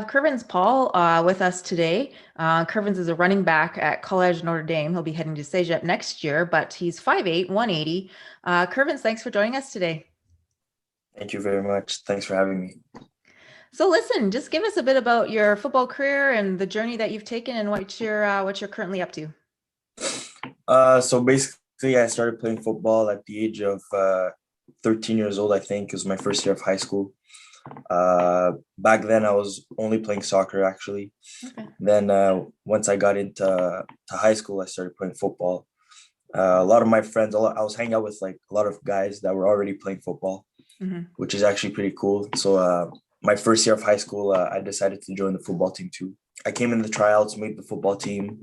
Kervins Paul with us today. Kervins is a running back at College Notre Dame. He'll be heading to CEGEP next year, but he's 5'8", 180. Kervins, thanks for joining us today. Thank you very much. Thanks for having me. So listen, just give us a bit about your football career and the journey that you've taken and what you're currently up to. So basically, I started playing football at the age of 13 years old, I think. It was my first year of high school. Back then, I was only playing soccer, actually. Okay. Then once I got into high school, I started playing football. A lot of my friends, I was hanging out with like a lot of guys that were already playing football, which is actually pretty cool. So my first year of high school, I decided to join the football team too. I came in the tryouts, made the football team.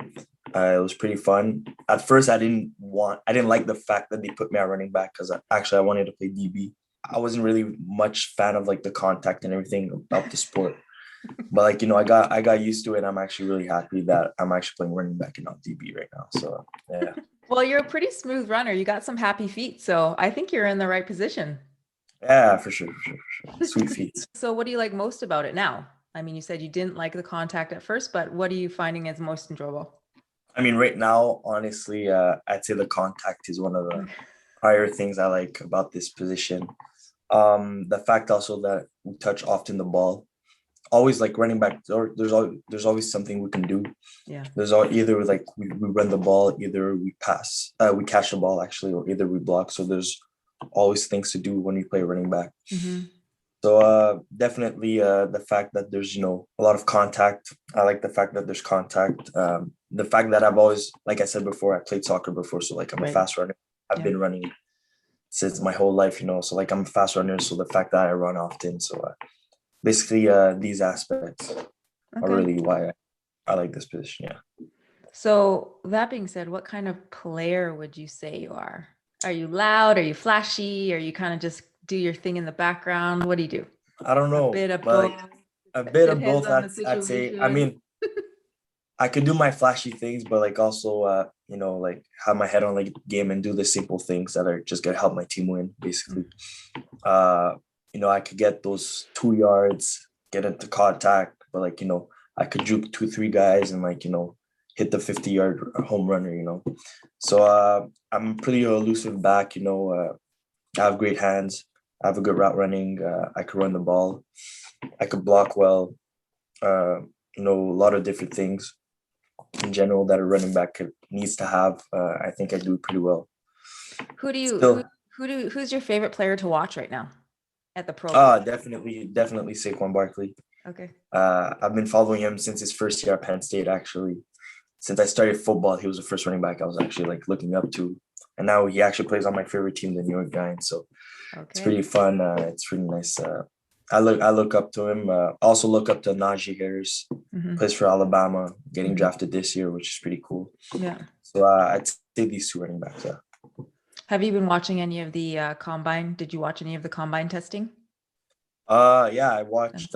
It was pretty fun. At first, I didn't like the fact that they put me at running back because I wanted to play DB. I wasn't really much fan of like the contact and everything about the sport. But like, I got used to it. I'm actually really happy that I'm actually playing running back and not DB right now. So yeah. Well, you're a pretty smooth runner. You got some happy feet, so I think you're in the right position. Yeah, for sure. Sweet feet. So what do you like most about it now? I mean, you said you didn't like the contact at first, but what are you finding is most enjoyable? I mean, right now, honestly, I'd say the contact is one of the prior things I like about this position. The fact also that we touch often the ball, always like running back, or there's always something we can do. Yeah. There's either like we run the ball, either we pass, we catch the ball actually, or either we block. So there's always things to do when you play running back. So definitely the fact that there's, a lot of contact. I like the fact that there's contact. The fact that I've always, like I said before, I played soccer before. So like I'm a fast runner. I've been running since my whole life, so like I'm a fast runner. So the fact that I run often. So basically these aspects are really why I like this position. Yeah. So that being said, what kind of player would you say you are? Are you loud? Are you flashy? Are you kind of just do your thing in the background? What do you do? I don't know. A bit of but both. like, a bit of Depends both. on the I'd say. I situation. mean, I could do my flashy things, but like also, like have my head on like game and do the simple things that are just gonna help my team win. Basically, I could get those 2 yards, get into contact, but like I could juke 2, 3 guys and like hit the 50-yard home runner. So I'm pretty elusive back. I have great hands. I have a good route running. I could run the ball. I could block well. A lot of different things in general that a running back needs to have. I think I do pretty well. Who do you Still, who's your favorite player to watch right now at the pro level? definitely Saquon Barkley. Okay. I've been following him since his first year at Penn State. Actually, since I started football, he was the first running back I was actually like looking up to, and now he actually plays on my favorite team, the New York Giants. So it's pretty fun. It's really nice. I look up to him. Also look up to Najee Harris, plays for Alabama, getting drafted this year, which is pretty cool. Yeah. So I'd say these two running backs. Yeah. Have you been watching any of the combine? Did you watch any of the combine testing? Yeah, I watched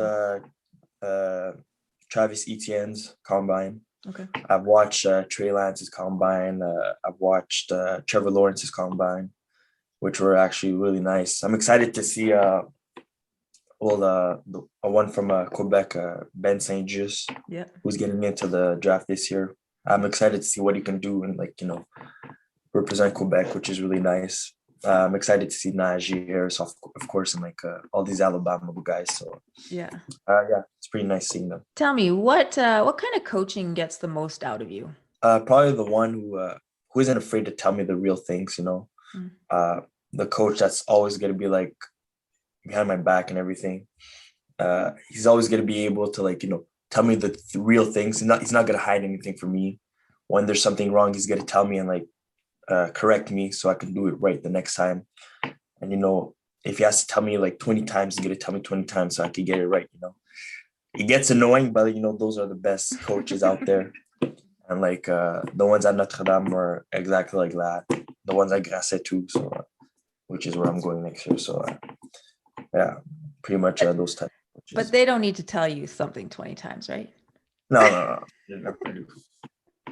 Travis Etienne's combine. Okay. I've watched Trey Lance's combine. I've watched Trevor Lawrence's combine, which were actually really nice. I'm excited to see the one from Quebec, Ben St. Just, who's getting into the draft this year. I'm excited to see what he can do and represent Quebec, which is really nice. I'm excited to see Najee Harris, of course, and like all these Alabama guys. So yeah, it's pretty nice seeing them. Tell me what kind of coaching gets the most out of you? Probably the one who isn't afraid to tell me the real things. The coach that's always going to be like behind my back and everything. He's always going to be able to tell me the real things. He's not going to hide anything from me. When there's something wrong, he's going to tell me and correct me so I can do it right the next time. And if he has to tell me like 20 times, he's going to tell me 20 times so I can get it right. It gets annoying, but those are the best coaches out there. And like the ones at Notre Dame are exactly like that. The ones at Grasset too, so which is where I'm going next year. So yeah, pretty much those types. But they don't need to tell you something 20 times, right? No.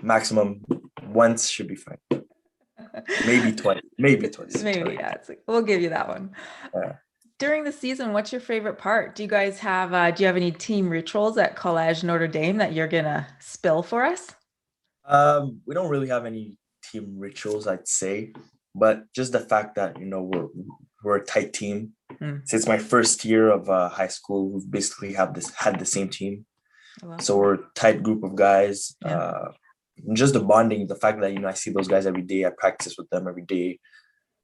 Maximum once should be fine. Maybe 20. Maybe 20. Maybe, yeah. We'll give you that one. Yeah. During the season, what's your favorite part? Do you guys have do you have any team rituals at College Notre Dame that you're gonna spill for us? We don't really have any team rituals, I'd say, but just the fact that we're a tight team. Since my first year of high school, we've basically had the same team. Oh, wow. So we're a tight group of guys. Yeah. Just the bonding, the fact that I see those guys every day, I practice with them every day,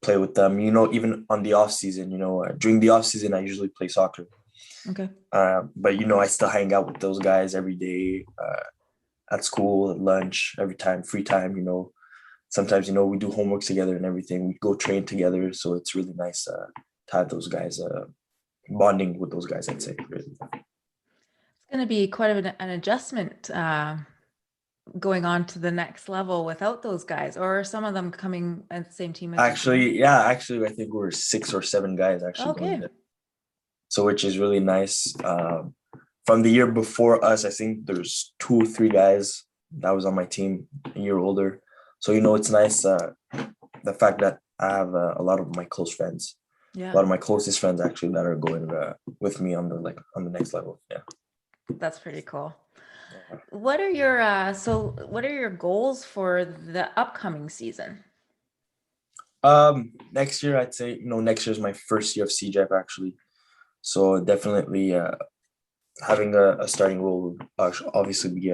play with them. Even on the off season, during the off season, I usually play soccer. Okay. But I still hang out with those guys every day, at school, at lunch, every time, free time. Sometimes we do homework together and everything. We go train together, so it's really nice to have those guys, bonding with those guys, I'd say. Really. It's going to be quite an adjustment going on to the next level without those guys, or are some of them coming at the same team as Actually, I think we're 6 or 7 guys actually going there. So which is really nice. From the year before us, I think there's 2 or 3 guys that was on my team a year older. So it's nice, the fact that I have a lot of my close friends, a lot of my closest friends actually that are going with me on the next level. Yeah, that's pretty cool. What are your goals for the upcoming season? Next year, I'd say next year is my first year of CEGEP actually, so definitely having a starting role would obviously be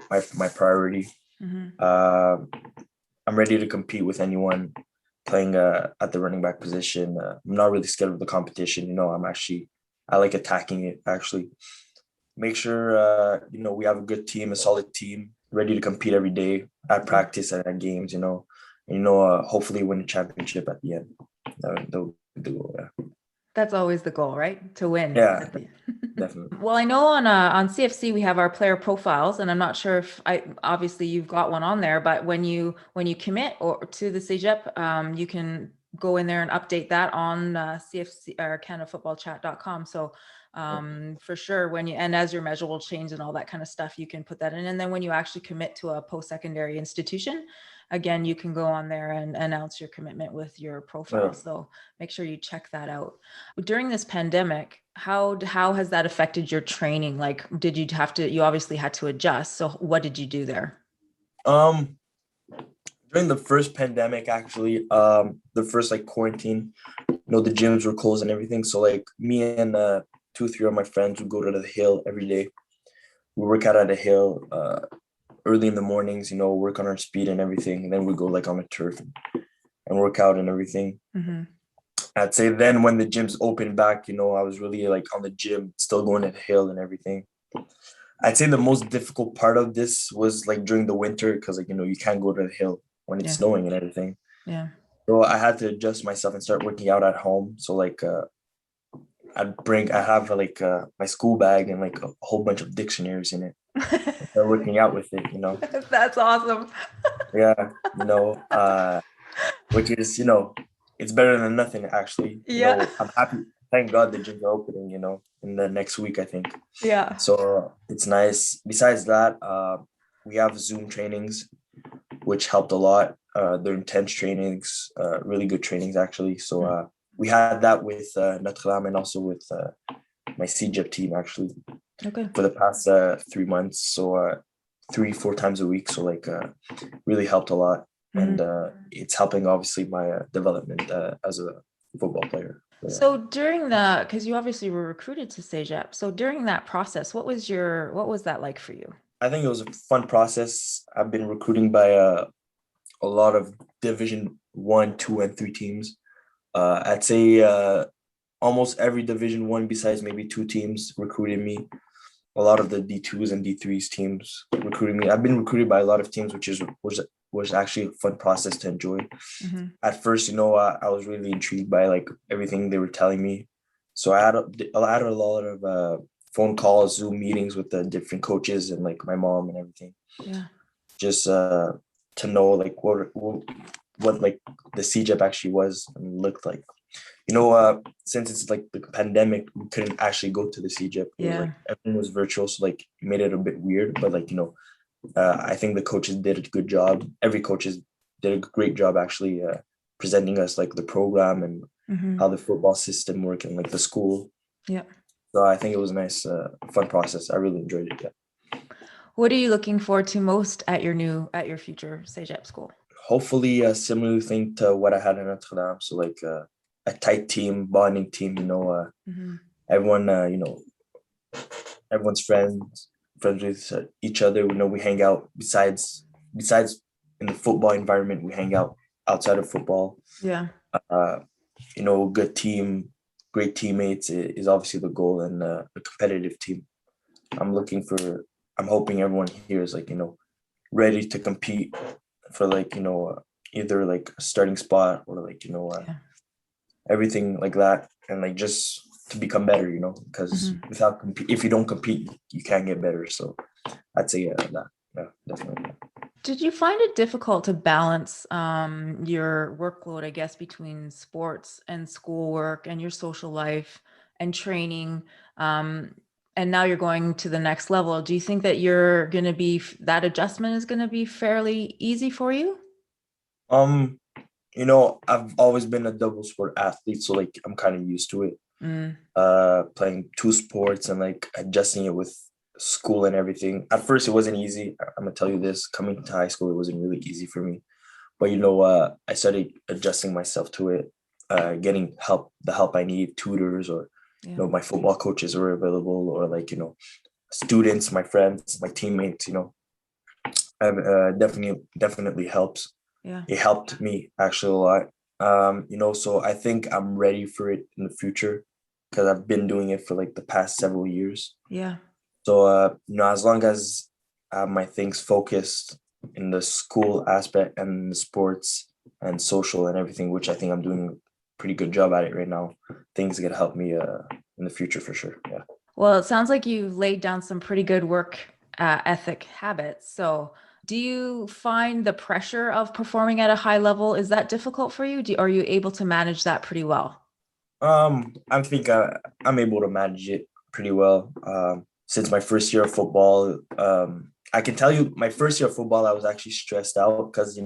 my priority. I'm ready to compete with anyone playing at the running back position. I'm not really scared of the competition. I like attacking it actually. Make sure we have a good team, a solid team, ready to compete every day at practice and at games. Hopefully win a championship at the end. That would be the goal. Yeah. That's always the goal, right? To win. Yeah, definitely. Well, I know on CFC we have our player profiles, and I'm not sure if obviously you've got one on there, but when you commit or to the CEGEP, you can go in there and update that on CFC or CanadaFootballChat.com. So for sure, and as your measure will change and all that kind of stuff, you can put that in. And then when you actually commit to a post-secondary institution, again, you can go on there and announce your commitment with your profile. So make sure you check that out. During this pandemic, how has that affected your training? Like, you obviously had to adjust. So what did you do there? During the first pandemic, actually, the first quarantine, the gyms were closed and everything. So me and 2 or 3 of my friends would go to the hill every day. We work out at the hill early in the mornings, work on our speed and everything. And then we go on the turf and work out and everything. I'd say then when the gyms opened back, I was really on the gym, still going to the hill and everything. I'd say the most difficult part of this was during the winter because you can't go to the hill when it's snowing and everything. Yeah. So I had to adjust myself and start working out at home. So I have my school bag and a whole bunch of dictionaries in it. Start working out with it, That's awesome. Yeah, which is it's better than nothing actually. I'm happy. Thank God the gyms are opening, in the next week, I think. Yeah. So it's nice. Besides that, we have Zoom trainings, which helped a lot. They're intense trainings, really good trainings actually. So we had that with Notre Dame and also with my CEGEP team actually. Okay. For the past 3 months. So 3-4 times a week. So really helped a lot. And it's helping obviously my development as a football player. So during because you obviously were recruited to CEGEP. So during that process, what was that like for you? I think it was a fun process. I've been recruiting by a lot of Division 1, 2, and 3 teams. I'd say almost every Division 1 besides maybe 2 teams recruited me. A lot of the D2s and D3s teams recruited me. I've been recruited by a lot of teams, which was actually a fun process to enjoy. At first, I was really intrigued by everything they were telling me. So I had a lot of phone calls, Zoom meetings with the different coaches and my mom and everything. Yeah. Just to know what the CEGEP actually was and looked like. Since it's the pandemic, we couldn't actually go to the CEGEP. Everything was virtual, so it made it a bit weird. But I think the coaches did a good job. Every coach did a great job actually presenting us the program and how the football system worked and like the school. Yeah. So I think it was a nice, fun process. I really enjoyed it. Yeah. What are you looking forward to most at your future CEGEP school? Hopefully a similar thing to what I had in Notre Dame. So like a tight team, bonding team, everyone, everyone's friends with each other. We hang out besides in the football environment, we hang out outside of football. Yeah. Uh, good team, great teammates is obviously the goal, and a competitive team. I'm hoping everyone here is like, ready to compete for like, either like a starting spot or like, Yeah. everything like that. And like, just to become better, because if you don't compete, you can't get better. So I'd say, that. Yeah, definitely. Did you find it difficult to balance your workload, I guess, between sports and schoolwork and your social life and training? And now you're going to the next level. Do you think that that adjustment is going to be fairly easy for you? Um, I've always been a double sport athlete, so like I'm kind of used to it. Mm, Playing two sports and like adjusting it with school and everything. At first, it wasn't easy. I'm gonna tell you this. Coming to high school, it wasn't really easy for me. But I started adjusting myself to it, getting the help I need, tutors, or yeah. my football coaches were available, or like students, my friends, my teammates. Definitely helps. Yeah. It helped me actually a lot. So I think I'm ready for it in the future because I've been doing it for like the past several years. Yeah. So as long as I have my things focused in the school aspect and the sports and social and everything, which I think I'm doing a pretty good job at it right now, things are gonna help me in the future for sure. Yeah. Well, it sounds like you've laid down some pretty good work ethic habits. So, do you find the pressure of performing at a high level, is that difficult for you? Are you able to manage that pretty well? I think I'm able to manage it pretty well. Since my first year of football, I can tell you my first year of football, I was actually stressed out because,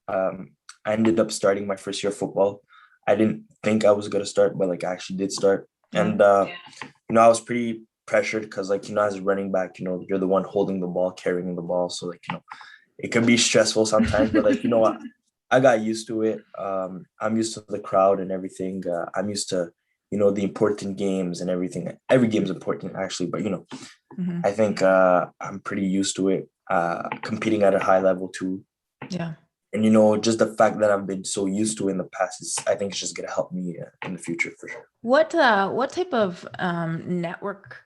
I ended up starting my first year of football. I didn't think I was going to start, but like I actually did start. Yeah. And, I was pretty pressured because like, as a running back, you're the one holding the ball, carrying the ball. So like, it can be stressful sometimes, but like, what? I got used to it. I'm used to the crowd and everything. I'm used to, the important games and everything. Every game's important actually, but Mhm. I think I'm pretty used to it. Competing at a high level too. Yeah. And just the fact that I've been so used to it in the past I think it's just gonna help me in the future for sure. What type of network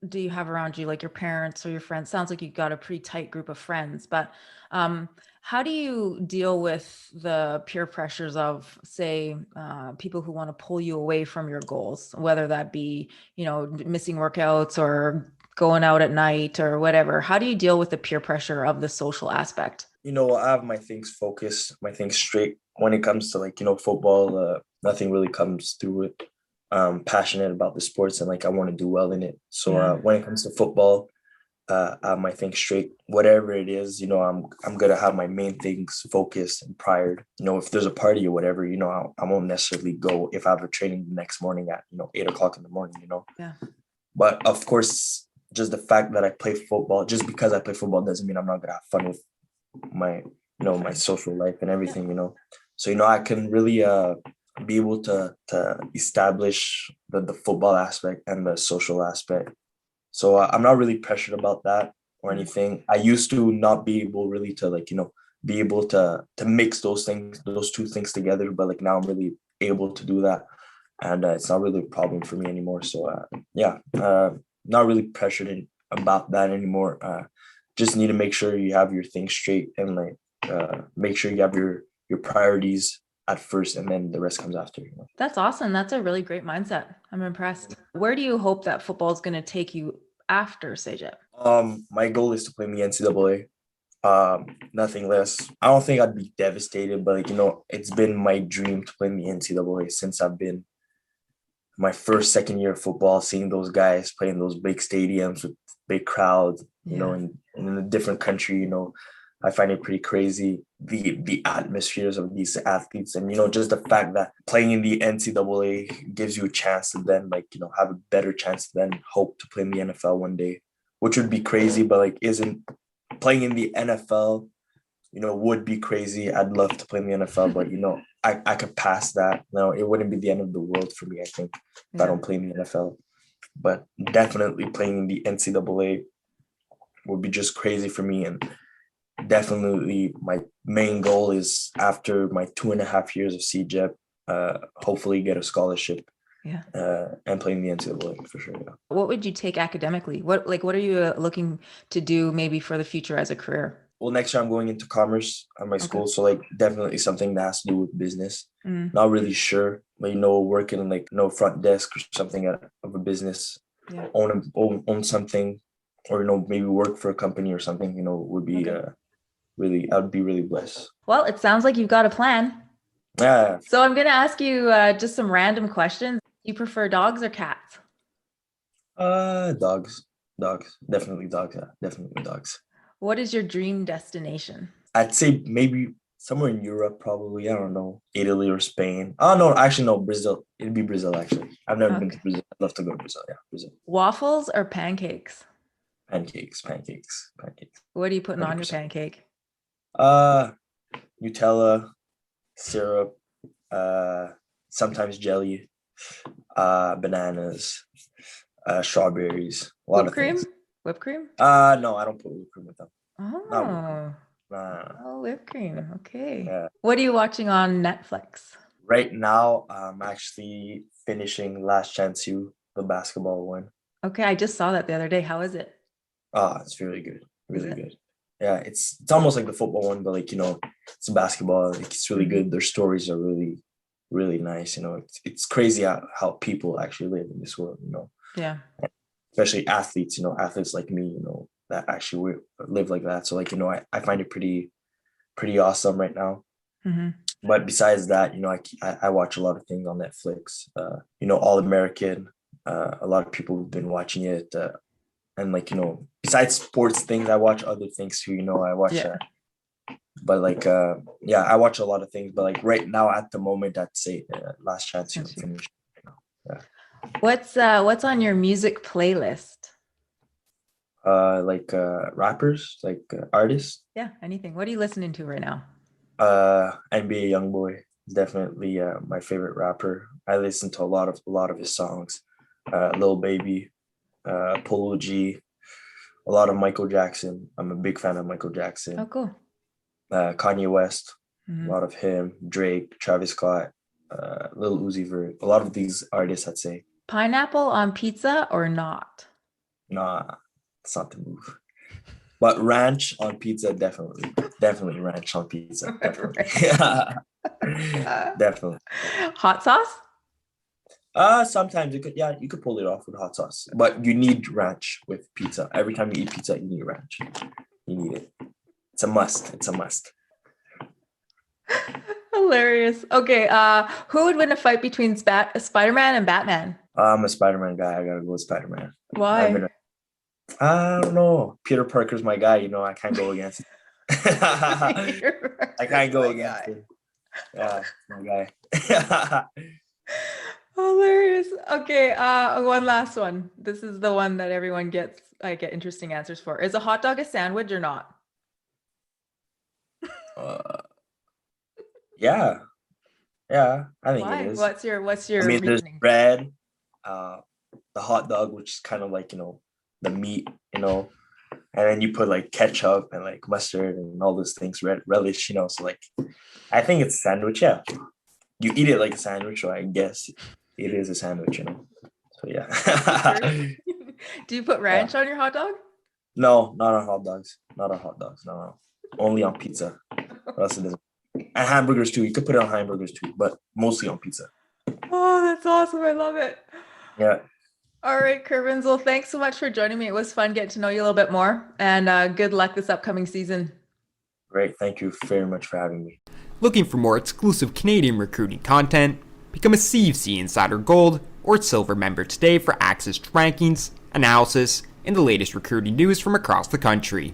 do you have around you, like your parents or your friends? Sounds like you've got a pretty tight group of friends, but um, how do you deal with the peer pressures of, say, people who want to pull you away from your goals, whether that be, missing workouts or going out at night or whatever? How do you deal with the peer pressure of the social aspect? I have my things focused, my things straight when it comes to like, football. Nothing really comes through it. Passionate about the sports and like I want to do well in it. So Yeah. when it comes to football, I have my things straight. Whatever it is, I'm gonna have my main things focused and prior. If there's a party or whatever, I won't necessarily go if I have a training the next morning at 8 o'clock in the morning. Yeah. But of course, just the fact that I play football, just because I play football doesn't mean I'm not gonna have fun with my my social life and everything. So I can really be able to establish the football aspect and the social aspect. So I'm not really pressured about that or anything. I used to not be able really to like be able to mix those two things together, but like now I'm really able to do that, and it's not really a problem for me anymore. So not really pressured about that anymore. Just need to make sure you have your things straight and like make sure you have your priorities at first, and then the rest comes after. That's awesome. That's a really great mindset. I'm impressed. Where do you hope that football is going to take you after CEGEP? My goal is to play in the NCAA. Nothing less. I don't think I'd be devastated, but like, it's been my dream to play in the NCAA since I've been my second year of football, seeing those guys play in those big stadiums with big crowds, Yeah. and in a different country, I find it pretty crazy. the atmospheres of these athletes, and just the fact that playing in the NCAA gives you a chance to then have a better chance to then hope to play in the NFL one day, which would be crazy, but isn't playing in the NFL would be crazy. I'd love to play in the NFL, but I could pass that. No, it wouldn't be the end of the world for me, I think, if I don't play in the NFL. But definitely playing in the NCAA would be just crazy for me. And definitely my main goal is, after my 2.5 years of CEGEP, hopefully get a scholarship and play in the NCAA for sure. Yeah. What would you take academically? What are you looking to do maybe for the future as a career? Well, next year I'm going into commerce at my school. So definitely something that has to do with business. Not really sure, but working front desk or something of a business, own something, or maybe work for a company or something, would be really, I'd be really blessed. Well, it sounds like you've got a plan. Yeah. So I'm going to ask you just some random questions. You prefer dogs or cats? Dogs, definitely dogs. Yeah, definitely dogs. What is your dream destination? I'd say maybe somewhere in Europe, probably. I don't know, Italy or Spain. Oh, no, actually, no, Brazil. It'd be Brazil, actually. I've never been to Brazil. I'd love to go to Brazil. Yeah, Brazil. Waffles or pancakes? Pancakes. What are you putting 100%. on your pancake? Nutella, syrup, sometimes jelly, bananas, strawberries, a lot of things. Whipped cream? No, I don't put whipped cream with them. Oh. Oh, whipped cream. Okay. Yeah. What are you watching on Netflix? Right now, I'm actually finishing Last Chance U, the basketball one. Okay, I just saw that the other day. How is it? It's really good. Really good. Yeah, it's almost like the football one, but it's basketball. It's really good. Their stories are really, really nice. It's crazy how people actually live in this world. Yeah. Especially athletes. Athletes like me. That actually live like that. So I find it pretty awesome right now. But besides that, I watch a lot of things on Netflix. All American. A lot of people have been watching it. And besides sports things, I watch other things too. I watch, but I watch a lot of things. But right now, at the moment, I'd say Last Chance U finish. Yeah. What's on your music playlist? Rappers, artists. Yeah, anything. What are you listening to right now? NBA YoungBoy is definitely my favorite rapper. I listen to a lot of his songs. Lil Baby. Polo G, a lot of Michael Jackson. I'm a big fan of Michael Jackson. Oh, cool. Kanye West, a lot of him. Drake, Travis Scott, Lil Uzi Vert. A lot of these artists, I'd say. Pineapple on pizza or not? Nah, it's not the move. But ranch on pizza, definitely ranch on pizza. Definitely. Definitely. Hot sauce? Sometimes you could pull it off with hot sauce, but you need ranch with pizza. Every time you eat pizza, you need ranch. You need it. It's a must. Hilarious. Okay. Who would win a fight between Spider-Man and Batman? I'm a Spider-Man guy. I gotta go with Spider-Man. Why? I don't know. Peter Parker's my guy. I can't go against it. I can't go against it. Yeah, my guy. Hilarious. Okay, one last one. This is the one that everyone gets. I get interesting answers for. Is a hot dog a sandwich or not? Yeah, I think Why? it is. What's your reasoning? There's bread, the hot dog, which is kind of the meat, and then you put ketchup and mustard and all those things, relish, so I think it's a sandwich. Yeah, you eat it like a sandwich, so I guess it is a sandwich, So yeah. Do you put ranch on your hot dog? No, not on hot dogs. Not on hot dogs. No. Only on pizza. Or else it doesn't. And hamburgers too. You could put it on hamburgers too, but mostly on pizza. Oh, that's awesome. I love it. Yeah. All right, Kervins. Well, thanks so much for joining me. It was fun getting to know you a little bit more, and good luck this upcoming season. Great. Thank you very much for having me. Looking for more exclusive Canadian recruiting content? Become a CFC Insider Gold or Silver member today for access to rankings, analysis, and the latest recruiting news from across the country.